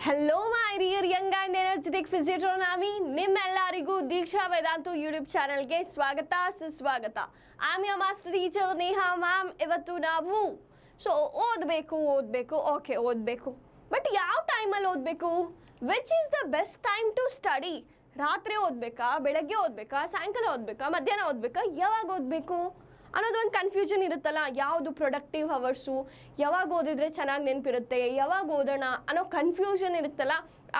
Hello my dear young and energetic physiotherapy ನಿಮ್ಮೆಲ್ಲರಿಗೂ ದೀಕ್ಷಾ Vedantu YouTube ಚಾನೆಲ್ಗೆ ಸ್ವಾಗತ ಸುಸ್ವಾಗತ. I am your master teacher Neha ma'am. ಇವತ್ತು ನಾವು ಓದಬೇಕು ಓದಬೇಕು ಬಟ್ ಯಾವ ಟೈಮಲ್ಲಿ ಓದಬೇಕು? Which is the best time to study? ರಾತ್ರಿ ಓದಬೇಕಾ, ಬೆಳಗ್ಗೆ ಓದಬೇಕಾ, ಸಾಯಂಕಾಲ ಓದಬೇಕಾ, ಮಧ್ಯಾಹ್ನ ಓದಬೇಕಾ, ಯಾವಾಗ ಓದಬೇಕು ಅನ್ನೋದೊಂದು ಕನ್ಫ್ಯೂಷನ್ ಇರುತ್ತಲ್ಲ. ಯಾವುದು ಪ್ರೊಡಕ್ಟಿವ್ ಅವರ್ಸು, ಯಾವಾಗ ಓದಿದ್ರೆ ಚೆನ್ನಾಗಿ ನೆನಪಿರುತ್ತೆ, ಯಾವಾಗ ಓದೋಣ ಅನ್ನೋ ಕನ್ಫ್ಯೂಷನ್ ಇರುತ್ತಲ್ಲ.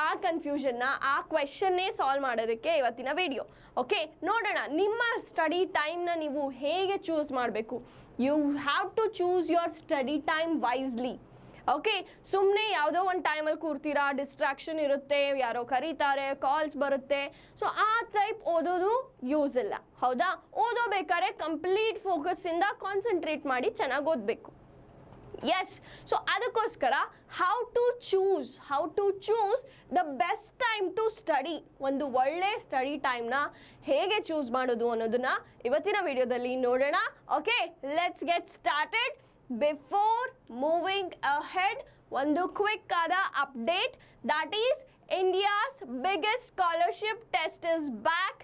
ಆ ಕನ್ಫ್ಯೂಷನ್ನ, ಆ ಕ್ವೆಶನ್ನೇ ಸಾಲ್ವ್ ಮಾಡೋದಕ್ಕೆ ಇವತ್ತಿನ ವಿಡಿಯೋ. ಓಕೆ, ನೋಡೋಣ ನಿಮ್ಮ ಸ್ಟಡಿ ಟೈಮ್ನ ನೀವು ಹೇಗೆ ಚೂಸ್ ಮಾಡಬೇಕು. You have to choose your study time wisely. Okay, ಸುಮ್ಮನೆ ಯಾವುದೋ ಒಂದು ಟೈಮಲ್ಲಿ ಕೂರ್ತೀರಾ, ಡಿಸ್ಟ್ರಾಕ್ಷನ್ ಇರುತ್ತೆ, ಯಾರೋ ಕರೀತಾರೆ, ಕಾಲ್ಸ್ ಬರುತ್ತೆ, ಸೊ ಆ ಟೈಪ್ ಓದೋದು ಯೂಸ್ ಇಲ್ಲ. ಹೌದಾ? ಓದೋಬೇಕಾದ್ರೆ ಕಂಪ್ಲೀಟ್ ಫೋಕಸ್ಸಿಂದ ಕಾನ್ಸಂಟ್ರೇಟ್ ಮಾಡಿ ಚೆನ್ನಾಗಿ ಓದಬೇಕು. ಎಸ್, ಸೊ ಅದಕ್ಕೋಸ್ಕರ how to choose the best time to study, ಒಂದು ಒಳ್ಳೆ ಸ್ಟಡಿ ಟೈಮ್ನ ಹೇಗೆ ಚೂಸ್ ಮಾಡೋದು ಅನ್ನೋದನ್ನ ಇವತ್ತಿನ ವಿಡಿಯೋದಲ್ಲಿ ನೋಡೋಣ. Okay, let's get started. Before moving ahead, ಒಂದು ಕ್ವಿಕ್ ಆದ update, that is India's biggest scholarship test is back.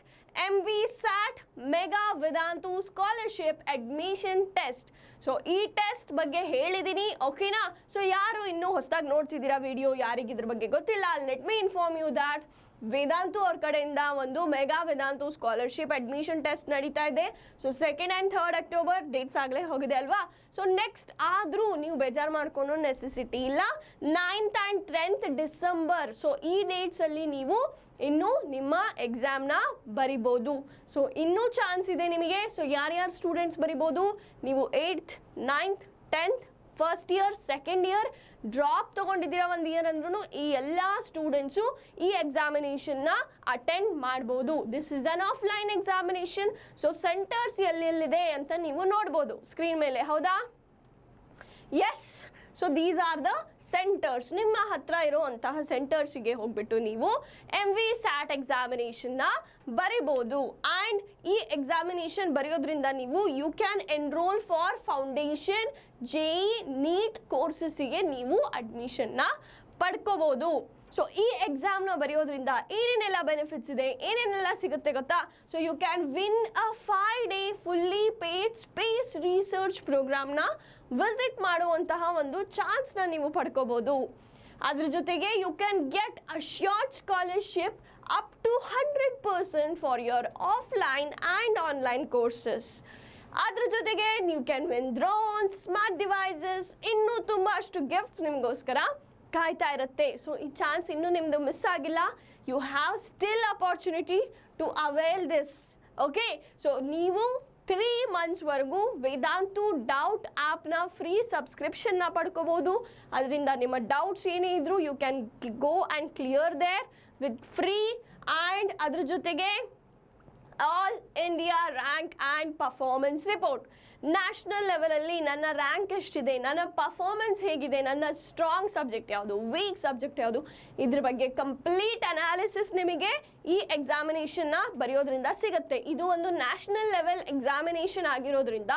MVSAT mega Vedantu scholarship admission test. So ಈ ಟೆಸ್ಟ್ ಬಗ್ಗೆ ಹೇಳಿದ್ದೀನಿ, ಓಕೆನಾ? ಸೊ ಯಾರು ಇನ್ನೂ ಹೊಸದಾಗಿ ನೋಡ್ತಿದ್ದೀರಾ ವಿಡಿಯೋ, ಯಾರಿಗೆ ಇದ್ರ ಬಗ್ಗೆ ಗೊತ್ತಿಲ್ಲ, let me inform you that Vedantu ಅವ್ರ ಕಡೆಯಿಂದ ಒಂದು mega Vedantu scholarship admission test ನಡೀತಾ ಇದೆ. So 2nd and 3rd October dates ಆಗಲೇ ಹೋಗಿದೆ ಅಲ್ವಾ? ಸೊ ನೆಕ್ಸ್ಟ್ ಆದರೂ ನೀವು ಬೇಜಾರು ಮಾಡ್ಕೊಳ್ಳೋ ನೆಸೆಸಿಟಿ ಇಲ್ಲ. 9th and 10th December, so ಈ ಡೇಟ್ಸಲ್ಲಿ ನೀವು ಇನ್ನು ನಿಮ್ಮ ಎಕ್ಸಾಮ್ನ ಬರಿಬೋದು. ಸೊ ಇನ್ನೂ ಚಾನ್ಸ್ ಇದೆ ನಿಮಗೆ. ಸೊ ಯಾರ್ಯಾರು ಸ್ಟೂಡೆಂಟ್ಸ್ ಬರಿಬೋದು? ನೀವು 8th, 9th, 10th, first year, second year, drop ತೊಗೊಂಡಿದ್ದೀರಾ 1 ಇಯರ್ ಅಂದ್ರೂ ಈ ಎಲ್ಲ ಸ್ಟೂಡೆಂಟ್ಸು ಈ ಎಕ್ಸಾಮಿನೇಷನ್ನ ಅಟೆಂಡ್ ಮಾಡ್ಬೋದು. This is an offline examination. So centres ಎಲ್ಲೆಲ್ಲಿದೆ ಅಂತ ನೀವು ನೋಡ್ಬೋದು ಸ್ಕ್ರೀನ್ ಮೇಲೆ. ಹೌದಾ? Yes, so these are the centres. ನಿಮ್ಮ ಹತ್ರ ಇರುವಂತಹ ಸೆಂಟರ್ಸಿಗೆ ಹೋಗ್ಬಿಟ್ಟು ನೀವು MVSAT ಎಕ್ಸಾಮಿನೇಷನ್ನ ಬರಿಬೋದು. ಆ್ಯಂಡ್ ಈ ಎಕ್ಸಾಮಿನೇಷನ್ ಬರೆಯೋದ್ರಿಂದ ನೀವು you can enroll for foundation, JEE, NEET ಕೋರ್ಸಸ್ಸಿಗೆ ನೀವು ಅಡ್ಮಿಷನ್ನ ಪಡ್ಕೋಬೋದು. ಸೊ ಈ ಎಕ್ಸಾಮ್ನ ಬರೆಯೋದ್ರಿಂದ ಏನೇನೆಲ್ಲ ಬೆನಿಫಿಟ್ಸ್ ಇದೆ, ಏನೇನೆಲ್ಲ ಸಿಗುತ್ತೆ ಗೊತ್ತಾ? So you can win a 5-day fully paid space research ಪ್ರೋಗ್ರಾಮ್ನ ವಿಸಿಟ್ ಮಾಡುವಂತಹ ಒಂದು ಚಾನ್ಸ್ನ ನೀವು ಪಡ್ಕೋಬೋದು. ಅದ್ರ ಜೊತೆಗೆ you can get a short scholarship up to 100% for your offline and online courses. ಅದ್ರ ಜೊತೆಗೆ you can win drones, smart devices, ಇನ್ನೂ ತುಂಬ ಅಷ್ಟು ಗಿಫ್ಟ್ಸ್ ನಿಮಗೋಸ್ಕರ ಕಾಯ್ತಾ ಇರುತ್ತೆ. ಸೊ ಈ ಚಾನ್ಸ್ ಇನ್ನೂ ನಿಮ್ಮದು ಮಿಸ್ ಆಗಿಲ್ಲ. You have still opportunity to avail this. Okay, so ನೀವು 3 monthsವರೆಗೂ ವೇದಾಂತು ಡೌಟ್ ಆ್ಯಪ್ನ ಫ್ರೀ ಸಬ್ಸ್ಕ್ರಿಪ್ಷನ್ನ ಪಡ್ಕೋಬೋದು. ಅದರಿಂದ ನಿಮ್ಮ ಡೌಟ್ಸ್ ಏನೇ ಇದ್ದರೂ you can go and clear there with free. And ಅದ್ರ ಜೊತೆಗೆ all India rank and performance report. National ಲೆವೆಲಲ್ಲಿ ನನ್ನ ರ್ಯಾಂಕ್ ಎಷ್ಟಿದೆ, ನನ್ನ ಪರ್ಫಾರ್ಮೆನ್ಸ್ ಹೇಗಿದೆ, ನನ್ನ ಸ್ಟ್ರಾಂಗ್ ಸಬ್ಜೆಕ್ಟ್ ಯಾವುದು, ವೀಕ್ ಸಬ್ಜೆಕ್ಟ್ ಯಾವುದು, ಇದ್ರ ಬಗ್ಗೆ ಕಂಪ್ಲೀಟ್ ಅನಾಲಿಸಿಸ್ ನಿಮಗೆ ಈ ಎಕ್ಸಾಮಿನೇಷನ್ನ ಬರೆಯೋದ್ರಿಂದ ಸಿಗುತ್ತೆ. ಇದು ಒಂದು ನ್ಯಾಷನಲ್ ಲೆವೆಲ್ ಎಕ್ಸಾಮಿನೇಷನ್ ಆಗಿರೋದ್ರಿಂದ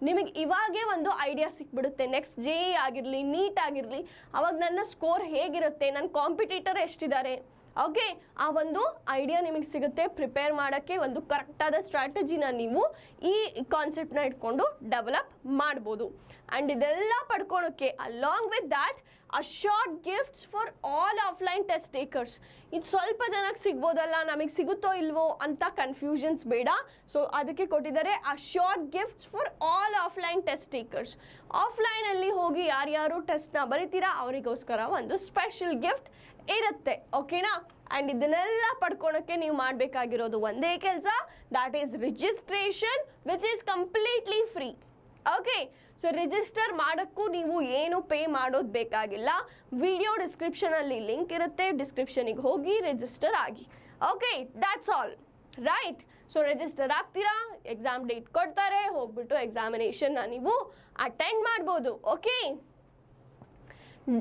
ನಿಮಗೆ ಇವಾಗೇ ಒಂದು ಐಡಿಯಾ ಸಿಕ್ಬಿಡುತ್ತೆ. ನೆಕ್ಸ್ಟ್ JEE ಆಗಿರಲಿ, NEET ಆಗಿರಲಿ, ಅವಾಗ ನನ್ನ ಸ್ಕೋರ್ ಹೇಗಿರುತ್ತೆ, ನನ್ನ ಕಾಂಪಿಟೇಟರ್ ಎಷ್ಟಿದ್ದಾರೆ, ಓಕೆ, ಆ ಒಂದು ಐಡಿಯಾ ನಿಮಗೆ ಸಿಗುತ್ತೆ. ಪ್ರಿಪೇರ್ ಮಾಡೋಕ್ಕೆ ಒಂದು ಕರೆಕ್ಟಾದ ಸ್ಟ್ರಾಟಜಿನ ನೀವು ಈ ಕಾನ್ಸೆಪ್ಟ್ನ ಇಟ್ಕೊಂಡು ಡೆವಲಪ್ ಮಾಡ್ಬೋದು. ಆ್ಯಂಡ್ ಇದೆಲ್ಲ ಪಡ್ಕೊಳೋಕ್ಕೆ along with that a short gifts for all offline test takers. ಇದು ಸ್ವಲ್ಪ ಜನಕ್ಕೆ ಸಿಗ್ಬೋದಲ್ಲ, ನಮಗೆ ಸಿಗುತ್ತೋ ಇಲ್ವೋ ಅಂತ ಕನ್ಫ್ಯೂಷನ್ಸ್ ಬೇಡ. ಸೊ ಅದಕ್ಕೆ ಕೊಟ್ಟಿದ್ದಾರೆ a short gifts for all offline test takers. ಆಫ್ಲೈನಲ್ಲಿ ಹೋಗಿ ಯಾರ್ಯಾರು ಟೆಸ್ಟ್ನ ಬರೀತೀರಾ ಅವರಿಗೋಸ್ಕರ ಒಂದು ಸ್ಪೆಷಲ್ ಗಿಫ್ಟ್ ಇರುತ್ತೆ. ಓಕೆನಾ? ಆ್ಯಂಡ್ ಇದನ್ನೆಲ್ಲ ಪಡ್ಕೊಳಕ್ಕೆ ನೀವು ಮಾಡಬೇಕಾಗಿರೋದು ಒಂದೇ ಕೆಲಸ, that is registration, which is completely free. Okay, so register ಮಾಡೋಕ್ಕೂ ನೀವು ಏನು ಪೇ ಮಾಡೋದು ಬೇಕಾಗಿಲ್ಲ. ವಿಡಿಯೋ ಡಿಸ್ಕ್ರಿಪ್ಷನಲ್ಲಿ ಲಿಂಕ್ ಇರುತ್ತೆ, ಡಿಸ್ಕ್ರಿಪ್ಷನಿಗೆ ಹೋಗಿ ರಿಜಿಸ್ಟರ್ ಆಗಿ. Okay, that's all. Right, so register ಆಗ್ತೀರಾ, ಎಕ್ಸಾಮ್ ಡೇಟ್ ಕೊಡ್ತಾರೆ, ಹೋಗ್ಬಿಟ್ಟು ಎಕ್ಸಾಮಿನೇಷನ್ನ ನೀವು ಅಟೆಂಡ್ ಮಾಡ್ಬೋದು. Okay,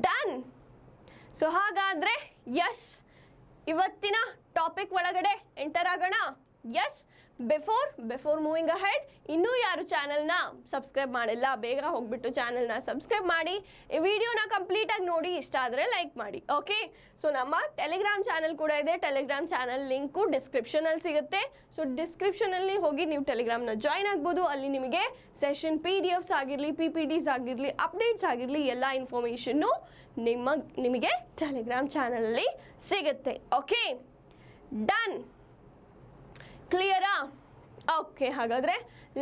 done. ಸೊ ಹಾಗಾದರೆ ಎಸ್, ಇವತ್ತಿನ ಟಾಪಿಕ್ ಒಳಗಡೆ ಎಂಟರ್ ಆಗೋಣ. ಎಸ್, ಬಿಫೋರ್ ಮೂವಿಂಗ್ ಅಹೆಡ್, ಇನ್ನೂ ಯಾರು ಚಾನಲ್ನ ಸಬ್ಸ್ಕ್ರೈಬ್ ಮಾಡಿಲ್ಲ ಬೇಗ ಹೋಗ್ಬಿಟ್ಟು ಚಾನಲ್ನ ಸಬ್ಸ್ಕ್ರೈಬ್ ಮಾಡಿ, ಈ ವಿಡಿಯೋನ ಕಂಪ್ಲೀಟಾಗಿ ನೋಡಿ, ಇಷ್ಟ ಆದರೆ ಲೈಕ್ ಮಾಡಿ. ಓಕೆ, ಸೊ ನಮ್ಮ ಟೆಲಿಗ್ರಾಮ್ ಚಾನಲ್ ಕೂಡ ಇದೆ. ಟೆಲಿಗ್ರಾಮ್ ಚಾನಲ್ ಲಿಂಕು ಡಿಸ್ಕ್ರಿಪ್ಷನಲ್ಲಿ ಸಿಗುತ್ತೆ. ಸೊ ಡಿಸ್ಕ್ರಿಪ್ಷನಲ್ಲಿ ಹೋಗಿ ನೀವು ಟೆಲಿಗ್ರಾಮ್ನ ಜಾಯ್ನ್ ಆಗ್ಬೋದು. ಅಲ್ಲಿ ನಿಮಗೆ ಸೆಷನ್ PDFs ಆಗಿರಲಿ, PPTs ಆಗಿರಲಿ, ಅಪ್ಡೇಟ್ಸ್ ಆಗಿರಲಿ, ಎಲ್ಲ ಇನ್ಫಾರ್ಮೇಷನ್ನು ನಿಮಗೆ ಟೆಲಿಗ್ರಾಮ್ ಚಾನಲಲ್ಲಿ ಸಿಗುತ್ತೆ. ಓಕೆ, ಡನ್, ಕ್ಲಿಯರಾ? ಓಕೆ, ಹಾಗಾದರೆ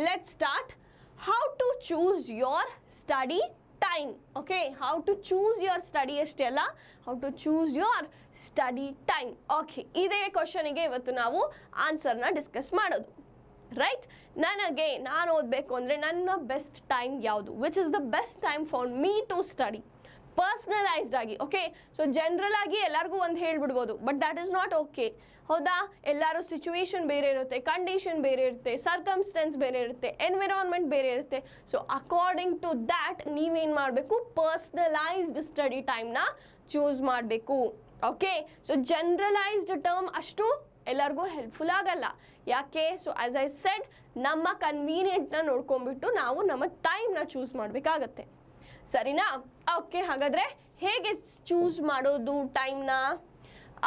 let start. How to choose your study time. Okay, how to choose your study ಅಷ್ಟೇ ಅಲ್ಲ, how to choose your study time. Okay, ಇದೇ ಕ್ವಶನಿಗೆ ಇವತ್ತು ನಾವು ಆನ್ಸರ್ನ ಡಿಸ್ಕಸ್ ಮಾಡೋದು. ರೈಟ್, ನಾನು ಓದಬೇಕು ಅಂದರೆ ನನ್ನ ಬೆಸ್ಟ್ ಟೈಮ್ ಯಾವುದು, which is the best time for me to study, personalised ಆಗಿ. ಓಕೆ, ಸೊ ಜನರಲ್ ಆಗಿ ಎಲ್ಲರಿಗೂ ಒಂದು ಹೇಳ್ಬಿಡ್ಬೋದು, but that is not okay. ಹೌದಾ, ಎಲ್ಲರೂ ಸಿಚುವೇಶನ್ ಬೇರೆ ಇರುತ್ತೆ, ಕಂಡೀಷನ್ ಬೇರೆ ಇರುತ್ತೆ, ಸರ್ಕಮ್ಸ್ಟೆನ್ಸ್ ಬೇರೆ ಇರುತ್ತೆ, ಎನ್ವಿರಾನ್ಮೆಂಟ್ ಬೇರೆ ಇರುತ್ತೆ. ಸೊ ಅಕಾರ್ಡಿಂಗ್ ಟು ದ್ಯಾಟ್ ನೀವೇನು ಮಾಡಬೇಕು, ಪರ್ಸ್ನಲೈಸ್ಡ್ ಸ್ಟಡಿ ಟೈಮ್ನ ಚೂಸ್ ಮಾಡಬೇಕು. ಓಕೆ, ಸೊ ಜನರಲೈಸ್ಡ್ ಟರ್ಮ್ ಅಷ್ಟು ಎಲ್ಲರಿಗೂ ಹೆಲ್ಪ್ಫುಲ್ ಆಗಲ್ಲ. ಯಾಕೆ? ಸೊ ಆಸ್ ಐ ಸೆಡ್, ನಮ್ಮ ಕನ್ವೀನಿಯೆಂಟ್ನ ನೋಡ್ಕೊಂಡ್ಬಿಟ್ಟು ನಾವು ನಮ್ಮ ಟೈಮ್ನ ಚೂಸ್ ಮಾಡಬೇಕಾಗತ್ತೆ. ಸರಿನಾ? ಓಕೆ, ಹಾಗಾದರೆ ಹೇಗೆ ಚೂಸ್ ಮಾಡೋದು ಟೈಮ್ನ?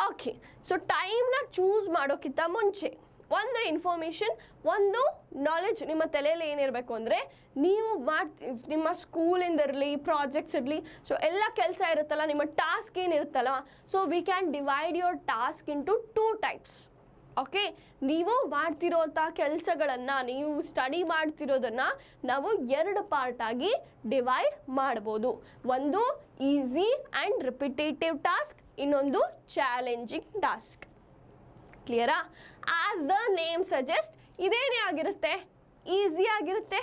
ಓಕೆ, ಸೊ ಟೈಮ್ನ ಚೂಸ್ ಮಾಡೋಕ್ಕಿಂತ ಮುಂಚೆ ಒಂದು ಇನ್ಫಾರ್ಮೇಷನ್, ಒಂದು ನಾಲೆಡ್ಜ್ ನಿಮ್ಮ ತಲೆಯಲ್ಲಿ ಏನಿರಬೇಕು ಅಂದರೆ, ನೀವು ನಿಮ್ಮ ಸ್ಕೂಲಿಂದ ಇರಲಿ, ಪ್ರಾಜೆಕ್ಟ್ಸ್ ಇರಲಿ, ಸೊ ಎಲ್ಲ ಕೆಲಸ ಇರುತ್ತಲ್ಲ, ನಿಮ್ಮ ಟಾಸ್ಕ್ ಏನಿರುತ್ತಲ್ಲ, so we can divide your task into 2 types. Okay, ನೀವು ಮಾಡ್ತಿರೋಂಥ ಕೆಲಸಗಳನ್ನು, ನೀವು ಸ್ಟಡಿ ಮಾಡ್ತಿರೋದನ್ನು ನಾವು 2 ಪಾರ್ಟಾಗಿ ಡಿವೈಡ್ ಮಾಡ್ಬೋದು. ಒಂದು ಈಸಿ ಆ್ಯಂಡ್ ರಿಪಿಟೇಟಿವ್ ಟಾಸ್ಕ್, ಇನ್ನೊಂದು ಚಾಲೆಂಜಿಂಗ್ ಟಾಸ್ಕ್. ಕ್ಲಿಯರಾ? ಆಸ್ ದ ನೇಮ್ ಸಜೆಸ್ಟ್, ಇದೇನೇ ಆಗಿರುತ್ತೆ, ಈಸಿ ಆಗಿರುತ್ತೆ,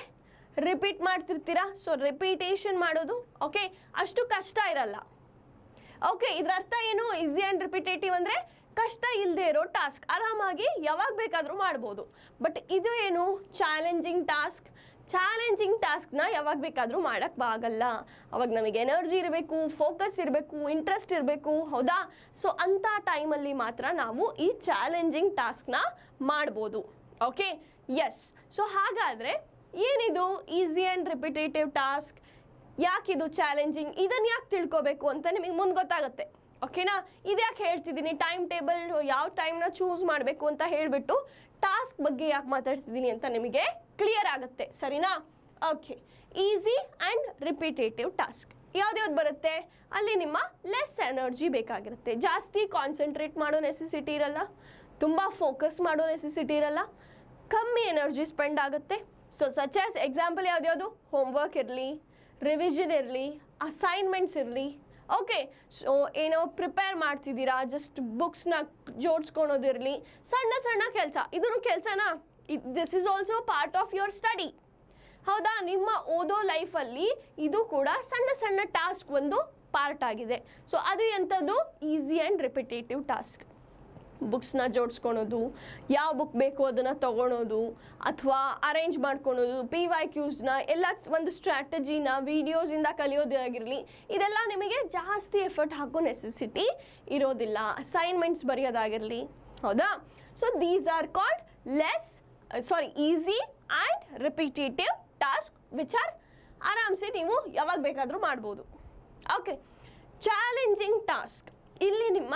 ರಿಪೀಟ್ ಮಾಡ್ತಿರ್ತೀರಾ, ಸೊ ರಿಪೀಟೇಷನ್ ಮಾಡೋದು ಓಕೆ ಅಷ್ಟು ಕಷ್ಟ ಇರಲ್ಲ. ಓಕೆ, ಇದರ ಅರ್ಥ ಏನು? ಈಸಿ ಆ್ಯಂಡ್ ರಿಪಿಟೇಟಿವ್ ಅಂದರೆ ಕಷ್ಟ ಇಲ್ಲದೆ ಇರೋ ಟಾಸ್ಕ್, ಆರಾಮಾಗಿ ಯಾವಾಗ ಬೇಕಾದರೂ ಮಾಡ್ಬೋದು. ಬಟ್ ಇದು ಏನು? Challenging task. ಚಾಲೆಂಜಿಂಗ್ ಟಾಸ್ಕ್ನ ಯಾವಾಗ ಬೇಕಾದರೂ ಮಾಡೋಕ್ಕಾಗಲ್ಲ. ಅವಾಗ ನಮಗೆ ಎನರ್ಜಿ ಇರಬೇಕು, ಫೋಕಸ್ ಇರಬೇಕು, ಇಂಟ್ರೆಸ್ಟ್ ಇರಬೇಕು. ಹೌದಾ? ಸೊ ಅಂಥ ಟೈಮಲ್ಲಿ ಮಾತ್ರ ನಾವು ಈ ಚಾಲೆಂಜಿಂಗ್ ಟಾಸ್ಕ್ನ ಮಾಡ್ಬೋದು. Okay, S. ಸೊ ಹಾಗಾದರೆ ಏನಿದು ಈಸಿ ಆ್ಯಂಡ್ ರಿಪಿಟೇಟಿವ್ ಟಾಸ್ಕ್? ಯಾಕಿದು ಚಾಲೆಂಜಿಂಗ್? ಇದನ್ನು ಯಾಕೆ ತಿಳ್ಕೊಬೇಕು ಅಂತ ನಿಮಗೆ ಮುಂದೆ ಗೊತ್ತಾಗುತ್ತೆ. ಓಕೆನಾ? ಇದ್ಯಾಕೆ ಹೇಳ್ತಿದ್ದೀನಿ, ಟೈಮ್ ಟೇಬಲ್ ಯಾವ ಟೈಮ್ನ ಚೂಸ್ ಮಾಡಬೇಕು ಅಂತ ಹೇಳಿಬಿಟ್ಟು ಟಾಸ್ಕ್ ಬಗ್ಗೆ ಯಾಕೆ ಮಾತಾಡ್ತಿದ್ದೀನಿ ಅಂತ ನಿಮಗೆ ಕ್ಲಿಯರ್ ಆಗುತ್ತೆ. ಸರಿನಾ? Okay, easy and repetitive task ಯಾವ್ದ್ಯಾವ್ದು ಬರುತ್ತೆ? ಅಲ್ಲಿ ನಿಮ್ಮ ಲೆಸ್ ಎನರ್ಜಿ ಬೇಕಾಗಿರುತ್ತೆ, ಜಾಸ್ತಿ ಕಾನ್ಸಂಟ್ರೇಟ್ ಮಾಡೋ ನೆಸೆಸಿಟಿ ಇರಲ್ಲ, ತುಂಬ ಫೋಕಸ್ ಮಾಡೋ ನೆಸೆಸಿಟಿ ಇರಲ್ಲ, ಕಮ್ಮಿ ಎನರ್ಜಿ ಸ್ಪೆಂಡ್ ಆಗುತ್ತೆ. ಸೊ ಸಚ್ ಆಸ್ ಎಕ್ಸಾಂಪಲ್ ಯಾವ್ದ್ಯಾವುದು? ಹೋಮ್ವರ್ಕ್ ಇರಲಿ, ರಿವಿಷನ್ ಇರಲಿ, ಅಸೈನ್ಮೆಂಟ್ಸ್ ಇರಲಿ. ಓಕೆ, ಸೊ ಏನೋ ಪ್ರಿಪೇರ್ ಮಾಡ್ತಿದ್ದೀರಾ, ಜಸ್ಟ್ ಬುಕ್ಸ್ನ ಜೋಡಿಸ್ಕೊಳೋದಿರಲಿ, ಸಣ್ಣ ಸಣ್ಣ ಕೆಲಸ, ಇದನ್ನು ಕೆಲಸನಾ? This is also part of your study. ಹೌದಾ? ನಿಮ್ಮ ಓದೋ ಲೈಫಲ್ಲಿ ಇದು ಕೂಡ ಸಣ್ಣ ಸಣ್ಣ ಟಾಸ್ಕ್ ಒಂದು ಪಾರ್ಟ್ ಆಗಿದೆ. ಸೊ ಅದು ಎಂಥದ್ದು? Easy and repetitive task. ಬುಕ್ಸ್ನ ಜೋಡಿಸ್ಕೊಳೋದು, ಯಾವ ಬುಕ್ ಬೇಕು ಅದನ್ನು ತೊಗೊಳೋದು, ಅಥವಾ ಅರೇಂಜ್ ಮಾಡ್ಕೊಳೋದು, PYQsನ ಎಲ್ಲ ಒಂದು ಸ್ಟ್ರಾಟಜಿನ ವೀಡಿಯೋಸಿಂದ ಕಲಿಯೋದಾಗಿರಲಿ, ಇದೆಲ್ಲ ನಿಮಗೆ ಜಾಸ್ತಿ ಎಫರ್ಟ್ ಹಾಕೋ ನೆಸೆಸಿಟಿ ಇರೋದಿಲ್ಲ. ಅಸೈನ್ಮೆಂಟ್ಸ್ ಬರೆಯೋದಾಗಿರಲಿ. ಹೌದಾ? So these are called easy and repetitive task which are ಆರಾಮ್ಸೆ ನೀವು ಯಾವಾಗ ಬೇಕಾದರೂ ಮಾಡ್ಬೋದು. ಓಕೆ, ಚಾಲೆಂಜಿಂಗ್ ಟಾಸ್ಕ್, ಇಲ್ಲಿ ನಿಮ್ಮ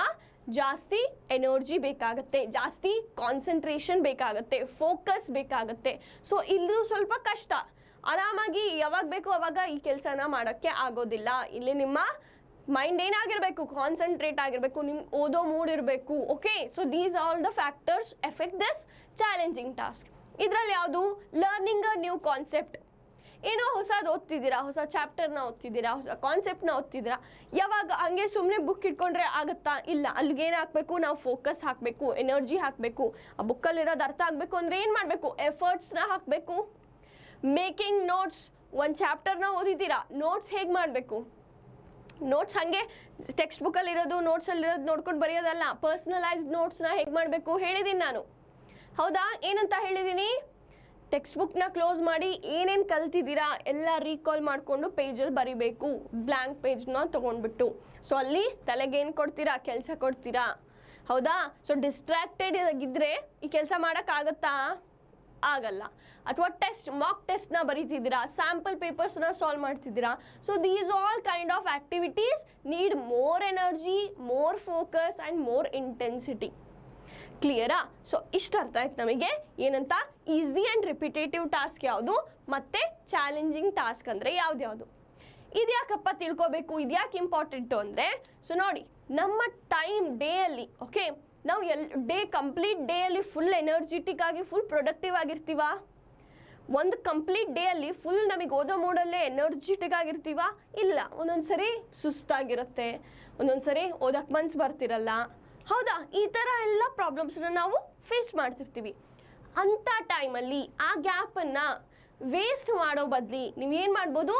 ಜಾಸ್ತಿ ಎನರ್ಜಿ ಬೇಕಾಗುತ್ತೆ, ಜಾಸ್ತಿ ಕಾನ್ಸಂಟ್ರೇಷನ್ ಬೇಕಾಗುತ್ತೆ, ಫೋಕಸ್ ಬೇಕಾಗುತ್ತೆ. ಸೊ ಇಲ್ಲೂ ಸ್ವಲ್ಪ ಕಷ್ಟ, ಆರಾಮಾಗಿ ಯಾವಾಗ ಬೇಕೋ ಅವಾಗ ಈ ಕೆಲಸನ ಮಾಡೋಕ್ಕೆ ಆಗೋದಿಲ್ಲ. ಇಲ್ಲಿ ನಿಮ್ಮ ಮೈಂಡ್ ಏನಾಗಿರಬೇಕು? ಕಾನ್ಸಂಟ್ರೇಟ್ ಆಗಿರಬೇಕು, ನಿಮ್ಮ ಓದೋ ಮೂಡ್ ಇರಬೇಕು. Okay, so these all the factors effect this challenging task. ಇದರಲ್ಲಿ ಯಾವುದು? Learning a new concept. ಏನೋ ಹೊಸದು ಓದ್ತಿದ್ದೀರಾ, ಹೊಸ ಚಾಪ್ಟರ್ನ ಓದ್ತಿದ್ದೀರಾ, ಹೊಸ ಕಾನ್ಸೆಪ್ಟ್ನ ಓದ್ತಿದ್ದೀರಾ, ಯಾವಾಗ ಹಂಗೆ ಸುಮ್ಮನೆ ಬುಕ್ ಇಟ್ಕೊಂಡ್ರೆ ಆಗುತ್ತಾ? ಇಲ್ಲ, ಅಲ್ಲಿಗೇನು ಹಾಕಬೇಕು? ನಾವು ಫೋಕಸ್ ಹಾಕಬೇಕು, ಎನರ್ಜಿ ಹಾಕಬೇಕು. ಆ ಬುಕ್ಕಲ್ಲಿರೋದು ಅರ್ಥ ಆಗಬೇಕು ಅಂದರೆ ಏನು ಮಾಡಬೇಕು? ಎಫರ್ಟ್ಸ್ನ ಹಾಕಬೇಕು. ಮೇಕಿಂಗ್ ನೋಟ್ಸ್, ಒಂದು ಚಾಪ್ಟರ್ನ ಓದಿದ್ದೀರಾ, ನೋಟ್ಸ್ ಹೇಗೆ ಮಾಡಬೇಕು? ನೋಟ್ಸ್ ಹಾಗೆ ಟೆಕ್ಸ್ಟ್ ಬುಕ್ಕಲ್ಲಿರೋದು ನೋಟ್ಸಲ್ಲಿರೋದು ನೋಡ್ಕೊಂಡು ಬರೆಯೋದಲ್ಲ, ಪರ್ಸ್ನಲೈಸ್ಡ್ ನೋಟ್ಸ್ನ ಹೇಗೆ ಮಾಡಬೇಕು ಹೇಳಿದ್ದೀನಿ ನಾನು. ಹೌದಾ? ಏನಂತ ಹೇಳಿದ್ದೀನಿ? ಟೆಕ್ಸ್ಟ್ ಬುಕ್ನ ಕ್ಲೋಸ್ ಮಾಡಿ ಏನೇನು ಕಲ್ತಿದ್ದೀರಾ ಎಲ್ಲ ರೀಕಾಲ್ ಮಾಡಿಕೊಂಡು ಪೇಜಲ್ಲಿ ಬರಿಬೇಕು, ಬ್ಲ್ಯಾಂಕ್ ಪೇಜ್ನ ತೊಗೊಂಡ್ಬಿಟ್ಟು. ಸೊ ಅಲ್ಲಿ ತಲೆಗೇನು ಕೊಡ್ತೀರಾ? ಕೆಲಸ ಕೊಡ್ತೀರಾ. ಹೌದಾ? ಸೊ ಡಿಸ್ಟ್ರಾಕ್ಟೆಡ್ ಆಗಿದ್ದರೆ ಈ ಕೆಲಸ ಮಾಡೋಕ್ಕಾಗತ್ತಾ? ಆಗಲ್ಲ. ಅಥವಾ ಮಾಕ್ ಟೆಸ್ಟ್ನ ಬರೀತಿದ್ದೀರಾ, ಸ್ಯಾಂಪಲ್ ಪೇಪರ್ಸ್ನ ಸಾಲ್ವ್ ಮಾಡ್ತಿದ್ದೀರಾ. So these all kind of activities need more energy, more focus and more intensity. ಕ್ಲಿಯರಾ? ಸೊ ಇಷ್ಟು ಅರ್ಥ ಆಯ್ತು ನಮಗೆ ಏನಂತ ಈಸಿ ಆ್ಯಂಡ್ ರಿಪಿಟೇಟಿವ್ ಟಾಸ್ಕ್ ಯಾವುದು ಮತ್ತು ಚಾಲೆಂಜಿಂಗ್ ಟಾಸ್ಕ್ ಅಂದರೆ ಯಾವ್ದ್ಯಾವುದು. ಇದ್ಯಾಕಪ್ಪ ತಿಳ್ಕೊಬೇಕು, ಇದ್ಯಾಕೆ ಇಂಪಾರ್ಟೆಂಟು ಅಂದರೆ, ಸೊ ನೋಡಿ ನಮ್ಮ ಟೈಮ್ ಡೇಯಲ್ಲಿ ಓಕೆ ನಾವು ಕಂಪ್ಲೀಟ್ ಡೇಯಲ್ಲಿ ಫುಲ್ ಎನರ್ಜಿಟಿಕ್ ಆಗಿ ಫುಲ್ ಪ್ರೊಡಕ್ಟಿವ್ ಆಗಿರ್ತೀವ? ಒಂದು ಕಂಪ್ಲೀಟ್ ಡೇಯಲ್ಲಿ ಫುಲ್ ನಮಗೆ ಓದೋ ಮೂಡಲ್ಲೇ ಎನರ್ಜಿಟಿಕ್ ಆಗಿರ್ತೀವ? ಇಲ್ಲ, ಒಂದೊಂದು ಸರಿ ಸುಸ್ತಾಗಿರುತ್ತೆ, ಒಂದೊಂದು ಸರಿ ಓದಕ್ಕೆ ಮನ್ಸು ಬರ್ತಿರಲ್ಲ. ಹೌದಾ? ಈ ಥರ ಎಲ್ಲ ಪ್ರಾಬ್ಲಮ್ಸ್ನ ನಾವು ಫೇಸ್ ಮಾಡ್ತಿರ್ತೀವಿ. ಅಂಥ ಟೈಮಲ್ಲಿ ಆ ಗ್ಯಾಪನ್ನು ವೇಸ್ಟ್ ಮಾಡೋ ಬದಲಿ ನೀವೇನು ಮಾಡ್ಬೋದು,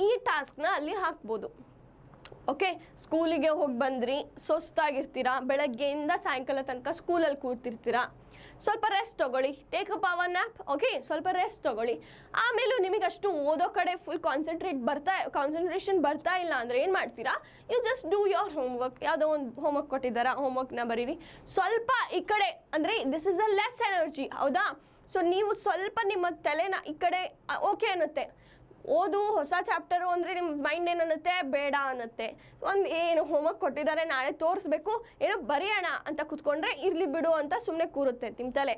ಈ ಟಾಸ್ಕ್ನ ಅಲ್ಲಿ ಹಾಕ್ಬೋದು. ಓಕೆ, ಸ್ಕೂಲಿಗೆ ಹೋಗಿ ಬಂದ್ರಿ, ಸುಸ್ತಾಗಿರ್ತೀರಾ, ಬೆಳಗ್ಗೆಯಿಂದ ಸಾಯಂಕಾಲ ತನಕ ಸ್ಕೂಲಲ್ಲಿ ಕೂರ್ತಿರ್ತೀರಾ, ಸ್ವಲ್ಪ ರೆಸ್ಟ್ ತೊಗೊಳ್ಳಿ, take a power nap. Okay, ಸ್ವಲ್ಪ ರೆಸ್ಟ್ ತೊಗೊಳ್ಳಿ. ಆಮೇಲೂ ನಿಮಗೆ ಅಷ್ಟು ಓದೋ ಕಡೆ ಫುಲ್ ಕಾನ್ಸಂಟ್ರೇಷನ್ ಬರ್ತಾ ಇಲ್ಲ ಅಂದರೆ ಏನು ಮಾಡ್ತೀರಾ, you just do your homework. ಯಾವುದೋ ಒಂದು ಹೋಮ್ವರ್ಕ್ ಕೊಟ್ಟಿದ್ದಾರಾ, ಹೋಮ್ವರ್ಕ್ನ ಬರೀರಿ. ಸ್ವಲ್ಪ ಈ ಕಡೆ ಅಂದರೆ this is a less energy, ಹೌದಾ? ಸೊ ನೀವು ಸ್ವಲ್ಪ ನಿಮ್ಮ ತಲೆನ ಈ ಕಡೆ ಓಕೆ ಅನ್ನುತ್ತೆ. ಓದು ಹೊಸ ಚಾಪ್ಟರು ಅಂದರೆ ನಿಮ್ಮ ಮೈಂಡ್ ಏನನ್ನುತ್ತೆ, ಬೇಡ ಅನ್ನುತ್ತೆ. ಒಂದು ಏನು ಹೋಮ್ವರ್ಕ್ ಕೊಟ್ಟಿದ್ದಾರೆ, ನಾಳೆ ತೋರಿಸ್ಬೇಕು, ಏನೋ ಬರೆಯೋಣ ಅಂತ ಕುತ್ಕೊಂಡ್ರೆ ಇರಲಿ ಬಿಡು ಅಂತ ಸುಮ್ಮನೆ ಕೂರುತ್ತೆ ನಿಮ್ಮ ತಲೆ.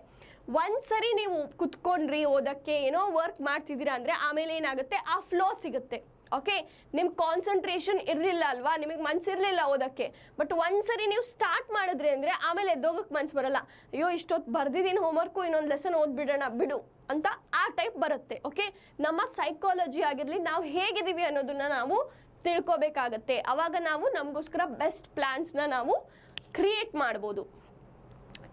ಒಂದು ಸರಿ ನೀವು ಕುತ್ಕೊಂಡ್ರಿ ಓದೋಕ್ಕೆ, ಏನೋ ವರ್ಕ್ ಮಾಡ್ತಿದ್ದೀರಾ ಅಂದರೆ ಆಮೇಲೆ ಏನಾಗುತ್ತೆ, ಆ ಫ್ಲೋ ಸಿಗುತ್ತೆ. ಓಕೆ, ನಿಮ್ಮ ಕಾನ್ಸಂಟ್ರೇಷನ್ ಇರಲಿಲ್ಲ ಅಲ್ವಾ, ನಿಮಗೆ ಮನಸ್ಸಿರಲಿಲ್ಲ ಓದೋಕ್ಕೆ. ಬಟ್ ಒಂದ್ಸರಿ ನೀವು ಸ್ಟಾರ್ಟ್ ಮಾಡಿದ್ರಿ ಅಂದರೆ ಆಮೇಲೆ ಎದ್ದೋಗಕ್ಕೆ ಮನಸ್ಸು ಬರಲ್ಲ. ಅಯ್ಯೋ ಇಷ್ಟೊತ್ತು ಬರ್ದಿದ್ದೀನಿ ಹೋಮ್ವರ್ಕು, ಇನ್ನೊಂದು ಲೆಸನ್ ಓದ್ಬಿಡೋಣ ಬಿಡು ಅಂತ ಆ ಟೈಪ್ ಬರುತ್ತೆ. ಓಕೆ, ನಮ್ಮ ಸೈಕಾಲಜಿ ಆಗಿರಲಿ, ನಾವು ಹೇಗಿದ್ದೀವಿ ಅನ್ನೋದನ್ನು ನಾವು ತಿಳ್ಕೊಬೇಕಾಗತ್ತೆ. ಆವಾಗ ನಾವು ನಮಗೋಸ್ಕರ ಬೆಸ್ಟ್ ಪ್ಲ್ಯಾನ್ಸ್ನ ನಾವು ಕ್ರಿಯೇಟ್ ಮಾಡ್ಬೋದು.